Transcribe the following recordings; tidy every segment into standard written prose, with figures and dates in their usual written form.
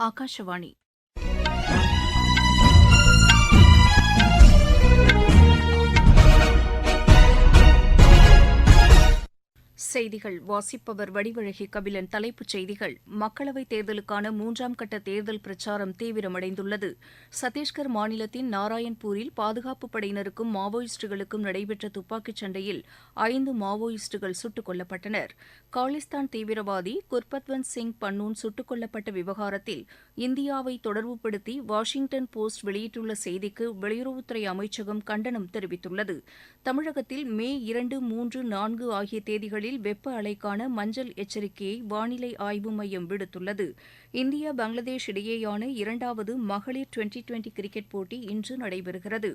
ஆகாஷவாணி செய்திகள் வாசிப்பவர் வடிவழகி கபிலன். தலைப்புச் செய்திகள்: மக்களவைத் தேர்தலுக்கான 3ஆம் கட்ட தேர்தல் பிரச்சாரம் தீவிரமடைந்துள்ளது. சத்தீஸ்கர் மாநிலத்தின் நாராயண்பூரில் பாதுகாப்புப் படையினருக்கும் மாவோயிஸ்டுகளுக்கும் நடைபெற்ற துப்பாக்கிச் சண்டையில் 5 மாவோயிஸ்டுகள் சுட்டுக் கொல்லப்பட்டனர். காலிஸ்தான் தீவிரவாதி குர்பத்வந்த் சிங் பன்னூன் சுட்டுக் கொல்லப்பட்ட விவகாரத்தில் இந்தியாவை தொடர்புபடுத்தி வாஷிங்டன் போஸ்ட் வெளியிட்டுள்ள செய்திக்கு வெளியுறவுத்துறை அமைச்சகம் கண்டனம் தெரிவித்துள்ளது. தமிழகத்தில் மே 2, 3, 4 ஆகிய தேதிகளில் வெப்ப அலைக்கான மஞ்சள் எச்சரிக்கையை வானிலை ஆய்வு மையம் விடுத்துள்ளது. இந்தியா பங்களாதேஷ் இடையேயான 2வது மகளிர் டுவெண்டி கிரிக்கெட் போட்டி இன்று நடைபெறுகிறது.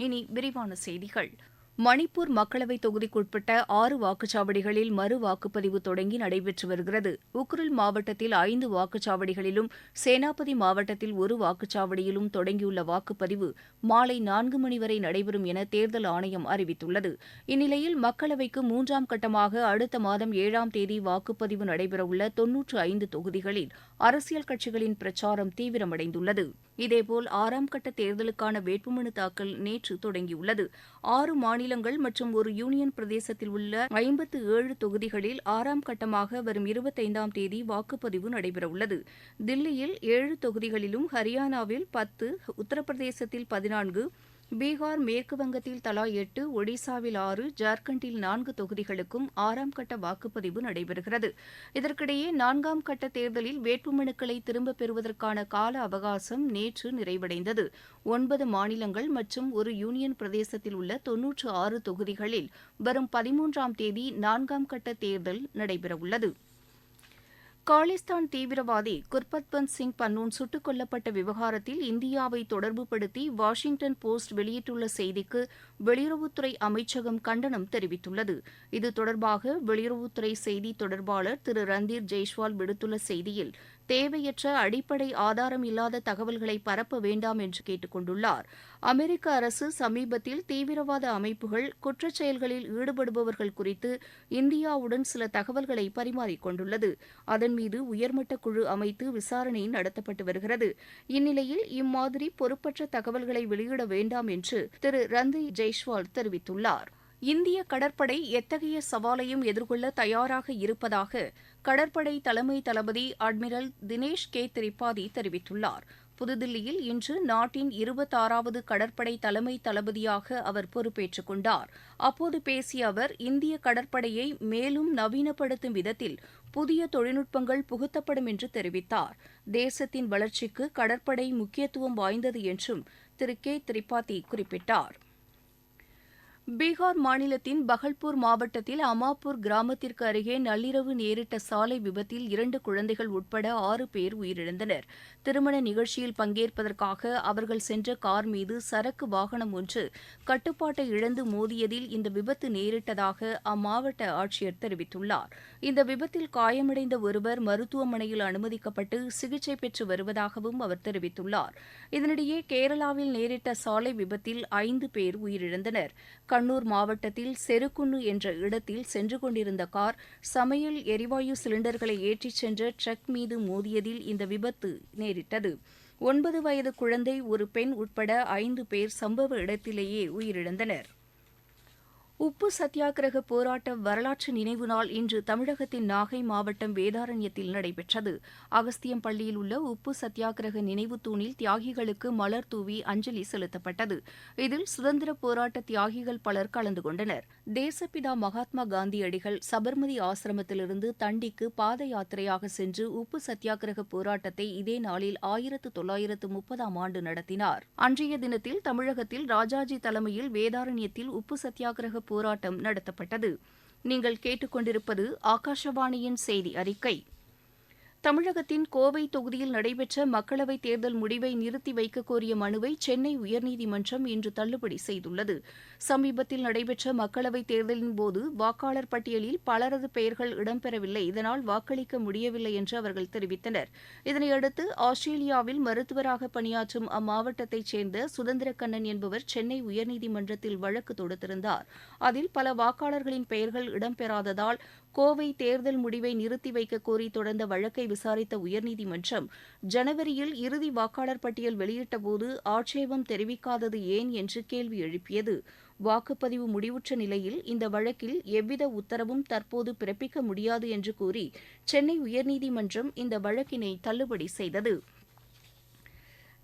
இனி விரிவான செய்திகள். மணிப்பூர் மக்களவைத் தொகுதிக்குட்பட்ட 6 வாக்குச்சாவடிகளில் மறு வாக்குப்பதிவு தொடங்கி நடைபெற்று வருகிறது. உக்ருல் மாவட்டத்தில் 5 வாக்குச்சாவடிகளிலும், சேனாபதி மாவட்டத்தில் 1 வாக்குச்சாவடியிலும் தொடங்கியுள்ள வாக்குப்பதிவு மாலை 4 மணி வரை நடைபெறும் என தேர்தல் ஆணையம் அறிவித்துள்ளது. இந்நிலையில் மக்களவைக்கு 3ஆம் கட்டமாக அடுத்த மாதம் 7ஆம் தேதி வாக்குப்பதிவு நடைபெறவுள்ள 95 தொகுதிகளில் அரசியல் கட்சிகளின் பிரச்சாரம் தீவிரமடைந்துள்ளது. இதேபோல் 6ஆம் கட்ட தேர்தலுக்கான வேட்புமனு தாக்கல் நேற்று தொடங்கியுள்ளது. 6 மாநிலங்கள் மற்றும் ஒரு யூனியன் பிரதேசத்தில் உள்ள 57 தொகுதிகளில் 6ஆம் கட்டமாக வரும் 25ஆம் தேதி வாக்குப்பதிவு நடைபெறவுள்ளது. தில்லியில் 7 தொகுதிகளிலும், ஹரியானாவில் 10, உத்தரப்பிரதேசத்தில் 14, பீகார், மேற்குவங்கத்தில் தலா 8, ஒடிசாவில் 6, ஜார்க்கண்டில் 4 தொகுதிகளுக்கும் 6ஆம் கட்ட வாக்குப்பதிவு நடைபெறுகிறது. இதற்கிடையே 4ஆம் கட்ட தேர்தலில் வேட்புமனுக்களை திரும்பப் பெறுவதற்கான கால அவகாசம் நேற்று நிறைவடைந்தது. 9 மாநிலங்கள் மற்றும் ஒரு யூனியன் பிரதேசத்தில் உள்ள 96 தொகுதிகளில் வரும் 13ஆம் தேதி 4ஆம் கட்ட தேர்தல் நடைபெறவுள்ளது. காலிஸ்தான் தீவிரவாதி குர்பத்வந்த் சிங் பன்னூன் சுட்டுக் கொல்லப்பட்ட விவகாரத்தில் இந்தியாவை தொடர்புபடுத்தி வாஷிங்டன் போஸ்ட் வெளியிட்டுள்ள செய்திக்கு வெளியுறவுத்துறை அமைச்சகம் கண்டனம் தெரிவித்துள்ளது. இது தொடர்பாக வெளியுறவுத்துறை செய்தி தொடர்பாளர் திரு ரந்தீர் ஜெய்ஸ்வால் விடுத்துள்ள செய்தியில், தேவையற்ற அடிப்படை ஆதாரம் இல்லாத தகவல்களை பரப்ப வேண்டாம் என்று கேட்டுக் கொண்டுள்ளார். அமெரிக்க அரசு சமீபத்தில் தீவிரவாத அமைப்புகள், குற்றச் செயல்களில் ஈடுபடுபவர்கள் குறித்து இந்தியாவுடன் சில தகவல்களை பரிமாறிக் கொண்டுள்ளது. அதன் மீது உயர்மட்ட குழு அமைத்து விசாரணை நடத்தப்பட்டு வருகிறது. இந்நிலையில் இம்மாதிரி பொறுப்பற்ற தகவல்களை வெளியிட வேண்டாம் என்று திரு ரந்தீர் ஜெய்ஸ்வால் தெரிவித்துள்ளார். இந்திய கடற்படை எத்தகைய சவாலையும் எதிர்கொள்ள தயாராக இருப்பதாக கடற்படை தலைமை தளபதி அட்மிரல் தினேஷ் கே திரிபாதி தெரிவித்துள்ளார். புதுதில்லியில் இன்று நாட்டின் 26வது கடற்படை தலைமை தளபதியாக அவர் பொறுப்பேற்றுக் கொண்டார். அப்போது பேசிய அவர், இந்திய கடற்படையை மேலும் நவீனப்படுத்தும் விதத்தில் புதிய தொழில்நுட்பங்கள் புகுத்தப்படும் என்று தெரிவித்தார். தேசத்தின் வளர்ச்சிக்கு கடற்படை முக்கியத்துவம் வாய்ந்தது என்றும் திரு கே திரிபாதி குறிப்பிட்டார். பீகார் மாநிலத்தின் பகல்பூர் மாவட்டத்தில் அமாப்பூர் கிராமத்திற்கு அருகே நள்ளிரவு நேரிட்ட சாலை விபத்தில் 2 குழந்தைகள் உட்பட 6 பேர் உயிரிழந்தனர். திருமண நிகழ்ச்சியில் பங்கேற்பதற்காக அவர்கள் சென்ற கார் மீது சரக்கு வாகனம் ஒன்று கட்டுப்பாட்டை இழந்து மோதியதில் இந்த விபத்து நேரிட்டதாக அம்மாவட்ட ஆட்சியர் தெரிவித்துள்ளார். இந்த விபத்தில் காயமடைந்த ஒருவர் மருத்துவமனையில் அனுமதிக்கப்பட்டு சிகிச்சை பெற்று வருவதாகவும் அவர் தெரிவித்துள்ளார். இதனிடையே கேரளாவில் நேரிட்ட சாலை விபத்தில் 5 பேர் உயிரிழந்தனர். கண்ணூர் மாவட்டத்தில் செருக்குன்னு என்ற இடத்தில் சென்று கொண்டிருந்த கார் சமையல் எரிவாயு சிலிண்டர்களை ஏற்றிச் சென்ற ட்ரக் மீது மோதியதில் இந்த விபத்து நேரிட்டது. 9 வயது குழந்தை, ஒரு பெண் உட்பட 5 பேர் சம்பவ இடத்திலேயே உயிரிழந்தனர். உப்பு சத்தியாகிரக போராட்ட வரலாற்று நினைவு நாள் இன்று தமிழகத்தின் நாகை மாவட்டம் வேதாரண்யத்தில் நடைபெற்றது. அகஸ்தியம்பள்ளியில் உள்ள உப்பு சத்தியாகிரக நினைவு தூணில் தியாகிகளுக்கு மலர் தூவி அஞ்சலி செலுத்தப்பட்டது. இதில் சுதந்திர போராட்ட தியாகிகள் பலர் கலந்து கொண்டனர். தேசப்பிதா மகாத்மா காந்தியடிகள் சபர்மதி ஆசிரமத்திலிருந்து தண்டிக்கு பாத யாத்திரையாக சென்று உப்பு சத்தியாகிரக போராட்டத்தை இதே நாளில் 1930ஆம் ஆண்டு நடத்தினார். அன்றைய தினத்தில் தமிழகத்தில் ராஜாஜி தலைமையில் வேதாரண்யத்தில் உப்பு சத்தியாகிரக போராட்டம் நடத்தப்பட்டது. நீங்கள் கேட்டுக்கொண்டிருப்பது ஆகாஷவாணியின் செய்தி அறிக்கை. தமிழகத்தின் கோவை தொகுதியில் நடைபெற்ற மக்களவைத் தேர்தல் முடிவை நிறுத்தி வைக்கக் கோரிய மனுவை சென்னை உயர்நீதிமன்றம் இன்று தள்ளுபடி செய்துள்ளது. சமீபத்தில் நடைபெற்ற மக்களவைத் தேர்தலின்போது வாக்காளர் பட்டியலில் பலரது பெயர்கள் இடம்பெறவில்லை, இதனால் வாக்களிக்க முடியவில்லை என்று அவர்கள் தெரிவித்தனர். இதனையடுத்து ஆஸ்திரேலியாவில் மருத்துவராக பணியாற்றும் அம்மாவட்டத்தைச் சேர்ந்த சுதந்திரக்கண்ணன் என்பவர் சென்னை உயர்நீதிமன்றத்தில் வழக்கு தொடுத்திருந்தார். அதில் பல வாக்காளர்களின் பெயர்கள் இடம்பெறாததால் கோவை தேர்தல் முடிவை நிறுத்தி வைக்க கோரி தொடர்ந்த வழக்கை விசாரித்த உயர்நீதிமன்றம் ஜனவரியில் இறுதி வாக்காளர் பட்டியல் வெளியிட்டபோது ஆட்சேபம் தெரிவிக்காதது ஏன் என்று கேள்வி எழுப்பியது. வாக்குப்பதிவு முடிவுற்ற நிலையில் இந்த வழக்கில் எவ்வித உத்தரவும் தற்போது பிறப்பிக்க முடியாது என்று கூறி சென்னை உயர்நீதிமன்றம் இந்த வழக்கினை தள்ளுபடி செய்தது.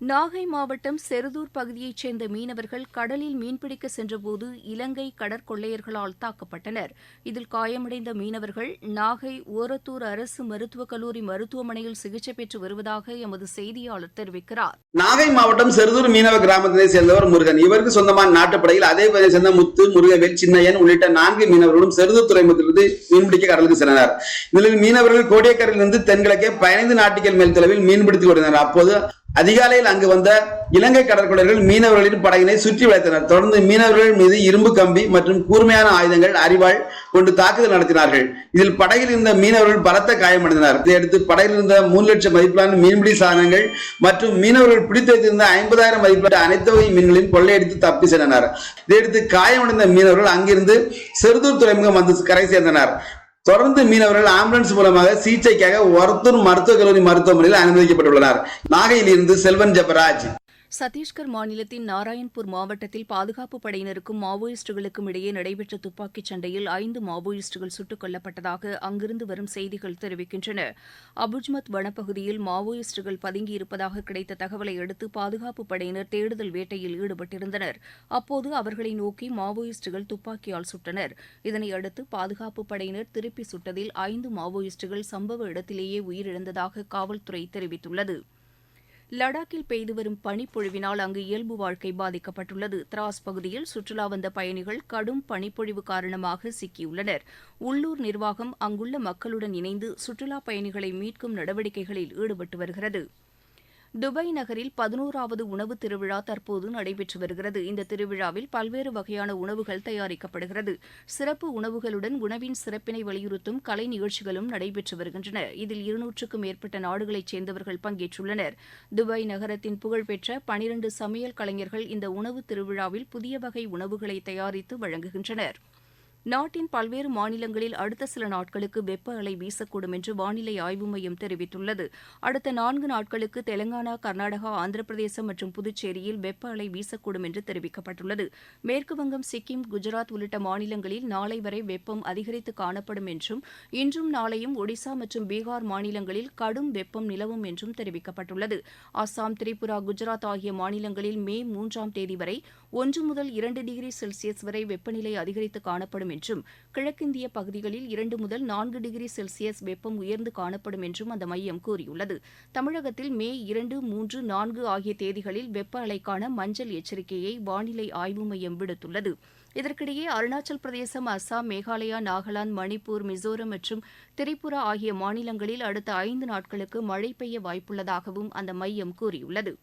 நாகை மாவட்டம் செருதூர் பகுதியைச் சேர்ந்த மீனவர்கள் கடலில் மீன்பிடிக்க சென்றபோது இலங்கை கடற்கொள்ளையர்களால் தாக்கப்பட்டனர். இதில் காயமடைந்த மீனவர்கள் நாகை ஓரத்தூர் அரசு மருத்துவக் கல்லூரி மருத்துவமனையில் சிகிச்சை பெற்று வருவதாக எமது செய்தியாளர் தெரிவிக்கிறார். நாகை மாவட்டம் செருதூர் மீனவ கிராமத்தினை சேர்ந்தவர் முருகன். இவருக்கு சொந்தமான நாட்டுப்படையில் அதே பகுதியை சேர்ந்த முத்து, முருகவேல், சின்னையன் உள்ளிட்ட 4 மீனவர்களும் செருதூர் துறைமுகத்திலிருந்து மீன்பிடிக்க கடலுக்கு சென்றனர். இதில் மீனவர்கள் கோடியக்கரையிலிருந்து தென்கிழக்கே 15 நாட்டிகள் மேல் தொலைவில் மீன்பிடித்துக் கொண்டிருந்தனர். அப்போது அதிகாலையில் அங்கு வந்த இலங்கை கடற்கொள்ளையர்கள் மீனவர்களின் படகினை சுற்றி வளைத்தனர். தொடர்ந்து மீனவர்கள் மீது இரும்பு கம்பி மற்றும் கூர்மையான ஆயுதங்கள், அரிவாள் கொண்டு தாக்குதல் நடத்தினார்கள். இதில் படகில் இருந்த மீனவர்கள் பலத்த காயமடைந்தனர். இதையடுத்து படகில் இருந்த 3 லட்சம் மதிப்பிலான மீன்பிடி சாதனங்கள் மற்றும் மீனவர்கள் பிடித்து வைத்திருந்த 50,000 மதிப்பிலான அனைத்து வகை மீன்களையும் கொள்ளையடித்து தப்பி சென்றனர். இதையடுத்து காயமடைந்த மீனவர்கள் அங்கிருந்து செருதூர் துறைமுகம் வந்து கரை சேர்ந்தனர். தொடர்ந்து மீனவர்கள் ஆம்புலன்ஸ் மூலமாக சிகிச்சைக்காக ஒரத்தூர் மருத்துவக் கல்லூரி மருத்துவமனையில் அனுமதிக்கப்பட்டுள்ளனர். நாகையில் இருந்து செல்வன் ஜெபராஜ். சத்தீஸ்கர் மாநிலத்தின் நாராயண்பூர் மாவட்டத்தில் பாதுகாப்புப் படையினருக்கும் மாவோயிஸ்டுகளுக்கும் இடையே நடைபெற்ற துப்பாக்கிச் சண்டையில் 5 மாவோயிஸ்டுகள் சுட்டுக் கொல்லப்பட்டதாக அங்கிருந்து வரும் செய்திகள் தெரிவிக்கின்றன. அபுஜ்மத் வனப்பகுதியில் மாவோயிஸ்டுகள் பதுங்கியிருப்பதாக கிடைத்த தகவலை அடுத்து பாதுகாப்புப் படையினர் தேடுதல் வேட்டையில் ஈடுபட்டிருந்தனர். அப்போது அவர்களை நோக்கி மாவோயிஸ்டுகள் துப்பாக்கியால் சுட்டனர். இதனையடுத்து பாதுகாப்புப் படையினர் திருப்பி சுட்டதில் 5 மாவோயிஸ்டுகள் சம்பவ இடத்திலேயே உயிரிழந்ததாக காவல்துறை தெரிவித்துள்ளது. லடாக்கில் பெய்து வரும் பனிப்பொழிவினால் அங்கு இயல்பு வாழ்க்கை பாதிக்கப்பட்டுள்ளது. திராஸ் பகுதியில் சுற்றுலா வந்த பயணிகள் கடும் பனிப்பொழிவு காரணமாக சிக்கியுள்ளனர். உள்ளூர் நிர்வாகம் அங்குள்ள மக்களுடன் இணைந்து சுற்றுலாப் பயணிகளை மீட்கும் நடவடிக்கைகளில் ஈடுபட்டு வருகிறது. துபாய் நகரில் 11வது உணவு திருவிழா தற்போது நடைபெற்று வருகிறது. இந்த திருவிழாவில் பல்வேறு வகையான உணவுகள் தயாரிக்கப்படுகிறது. சிறப்பு உணவுகளுடன் உணவின் சிறப்பினை வலியுறுத்தும் கலை நிகழ்ச்சிகளும் நடைபெற்று வருகின்றன. இதில் 200க்கும் மேற்பட்ட நாடுகளைச் சேர்ந்தவர்கள் பங்கேற்றுள்ளனர். துபாய் நகரத்தின் புகழ்பெற்ற 12 சமையல் கலைஞர்கள் இந்த உணவு திருவிழாவில் புதிய வகை உணவுகளை தயாரித்து வழங்குகின்றனர். நாட்டின் பல்வேறு மாநிலங்களில் அடுத்த சில நாட்களுக்கு வெப்ப அலை வீசக்கூடும் என்று வானிலை ஆய்வு மையம் தெரிவித்துள்ளது. அடுத்த 4 நாட்களுக்கு தெலங்கானா, கர்நாடகா, ஆந்திர பிரதேசம் மற்றும் புதுச்சேரியில் வெப்ப அலை வீசக்கூடும் என்று தெரிவிக்கப்பட்டுள்ளது. மேற்குவங்கம், சிக்கிம், குஜராத் உள்ளிட்ட மாநிலங்களில் நாளை வரை வெப்பம் அதிகரித்து காணப்படும் என்றும் இன்றும் நாளையும் ஒடிசா மற்றும் பீகார் மாநிலங்களில் கடும் வெப்பம் நிலவும் என்றும் தெரிவிக்கப்பட்டுள்ளது. அஸ்ஸாம், திரிபுரா, குஜராத் ஆகிய மாநிலங்களில் மே 3ஆம் தேதி வரை 1 முதல் 2 டிகிரி செல்சியஸ் வரை வெப்பநிலை அதிகரித்து காணப்படும் என்றும் கிழக்கிந்திய பகுதிகளில் 2 முதல் 4 டிகிரி செல்சியஸ் வெப்பம் உயர்ந்து காணப்படும் என்றும் அந்த மையம் கூறியுள்ளது. தமிழகத்தில் மே 2, 3, 4 ஆகிய தேதிகளில் வெப்ப அலைக்கான மஞ்சள் எச்சரிக்கையை வானிலை ஆய்வு மையம் விடுத்துள்ளது. இதற்கிடையே அருணாச்சல் பிரதேசம், அஸ்ஸாம், மேகாலயா, நாகாலாந்து, மணிப்பூர், மிசோரம் மற்றும் திரிபுரா ஆகிய மாநிலங்களில் அடுத்த 5 நாட்களுக்கு மழை பெய்ய வாய்ப்புள்ளதாகவும் அந்த மையம் கூறியுள்ளது.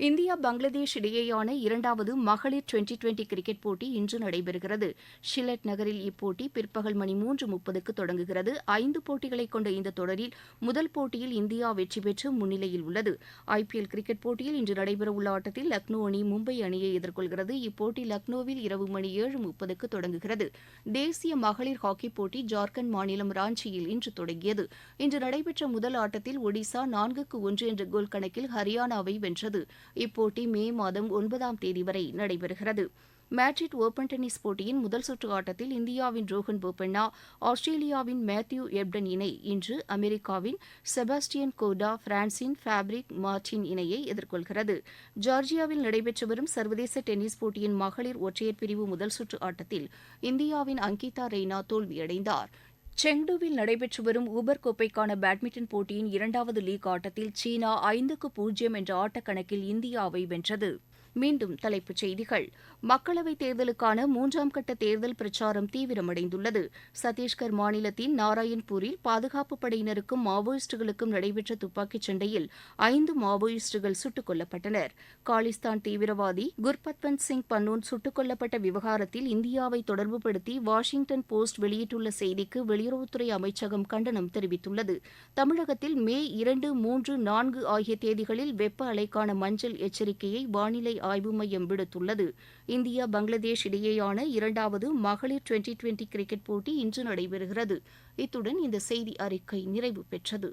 இந்தியா பங்களாதேஷ் இடையேயான 2வது மகளிர் டுவெண்டி கிரிக்கெட் போட்டி இன்று நடைபெறுகிறது. ஷில்லட் நகரில் இப்போட்டி பிற்பகல் மணி 3:30க்கு தொடங்குகிறது. 5 போட்டிகளை கொண்ட இந்த தொடரில் முதல் போட்டியில் இந்தியா வெற்றி பெற்று முன்னிலையில் உள்ளது. IPL கிரிக்கெட் போட்டியில் இன்று நடைபெறவுள்ள ஆட்டத்தில் லக்னோ அணி மும்பை அணியை எதிர்கொள்கிறது. இப்போட்டி லக்னோவில் இரவு மணி 7:30க்கு தொடங்குகிறது. தேசிய மகளிர் ஹாக்கி போட்டி ஜார்க்கண்ட் மாநிலம் ராஞ்சியில் இன்று தொடங்கியது. இன்று நடைபெற்ற முதல் ஆட்டத்தில் ஒடிசா 4-1 என்ற கோல் கணக்கில் ஹரியானாவை வென்றது. இப்போட்டி மே மாதம் 9ஆம் தேதி வரை நடைபெறுகிறது. மேட்ரிட் ஓபன் டென்னிஸ் போட்டியின் முதல் சுற்று ஆட்டத்தில் இந்தியாவின் ரோஹன் போபண்ணா, ஆஸ்திரேலியாவின் மேத்யூ எப்டன் இணை இன்று அமெரிக்காவின் செபாஸ்டியன் கோர்டா, பிரான்சின் ஃபேப்ரிக் மார்டின் இணையை எதிர்கொள்கிறது. ஜார்ஜியாவில் நடைபெற்று வரும் சர்வதேச டென்னிஸ் போட்டியின் மகளிர் ஒற்றையர் பிரிவு முதல் சுற்று ஆட்டத்தில் இந்தியாவின் அங்கிதா ரெய்னா தோல்வியடைந்தார். செங்டுவில் நடைபெற்று வரும் ஊபர் கோப்பைக்கான பேட்மிண்டன் போட்டியின் 2வது லீக் ஆட்டத்தில் சீனா 5-0 என்ற ஆட்டக்கணக்கில் இந்தியாவை வென்றது. மீண்டும் தலைப்புச் செய்திகள். மக்களவைத் தேர்தலுக்கான 3ஆம் கட்ட தேர்தல் பிரச்சாரம் தீவிரமடைந்துள்ளது. சத்தீஸ்கர் மாநிலத்தின் நாராயண்பூரில் பாதுகாப்புப் படையினருக்கும் மாவோயிஸ்டுகளுக்கும் நடைபெற்ற துப்பாக்கிச் சண்டையில் 5 மாவோயிஸ்டுகள் சுட்டுக் கொல்லப்பட்டனர். காலிஸ்தான் தீவிரவாதி குர்பத்வந்த் சிங் பன்னூன் சுட்டுக் கொல்லப்பட்ட விவகாரத்தில் இந்தியாவை தொடர்புபடுத்தி வாஷிங்டன் போஸ்ட் வெளியிட்டுள்ள செய்திக்கு வெளியுறவுத்துறை அமைச்சகம் கண்டனம் தெரிவித்துள்ளது. தமிழகத்தில் மே 2, 3, 4 ஆகிய தேதிகளில் வெப்ப அலைக்கான மஞ்சள் எச்சரிக்கையை வானிலை ஆய்வு மையம் விடுத்துள்ளது. இந்தியா பங்களாதேஷ் இடையேயான இரண்டாவது மகளிர் டுவெண்டி கிரிக்கெட் போட்டி இன்று நடைபெறுகிறது. இத்துடன் இந்த செய்தி அறிக்கை நிறைவு பெற்றது.